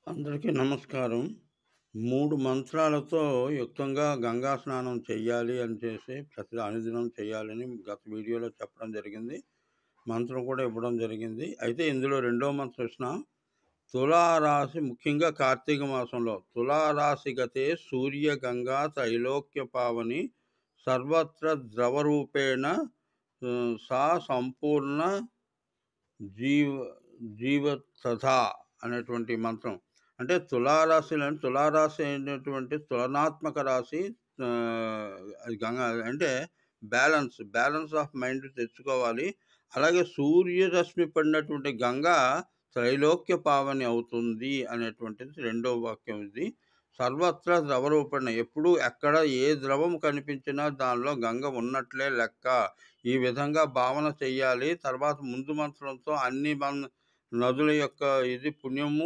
అందరికీ నమస్కారం. 3 మంత్రాలతో యుక్తంగా గంగా స్నానం చెయ్యాలి అని ప్రతి అనుదినం చేయాలని గత వీడియోలో చెప్పడం జరిగింది. మంత్రం కూడా ఇవ్వడం జరిగింది. అయితే ఇందులో రెండో మంత్రం ఇస్తున్నా. తులారాశి ముఖ్యంగా కార్తీక మాసంలో తులారాశి గతే సూర్య గంగా త్రైలోక్య పావని సర్వత్ర ద్రవరూపేణ సా సంపూర్ణ జీవ జీవతథా అనేటువంటి మంత్రం. అంటే తులారాశి అయినటువంటి తులనాత్మక రాశి. అది గంగా అంటే బ్యాలెన్స్ ఆఫ్ మైండ్ తెచ్చుకోవాలి. అలాగే సూర్యరశ్మి పడినటువంటి గంగా త్రైలోక్య పావని అవుతుంది అనేటువంటిది రెండో వాక్యం ఇది. సర్వత్ర ద్రవరూపణ ఎప్పుడు ఎక్కడ ఏ ద్రవం కనిపించినా దానిలో గంగ ఉన్నట్లే లెక్క. ఈ విధంగా భావన చెయ్యాలి. తర్వాత ముందు మంత్రంతో అన్ని నదుల యొక్క పుణ్యము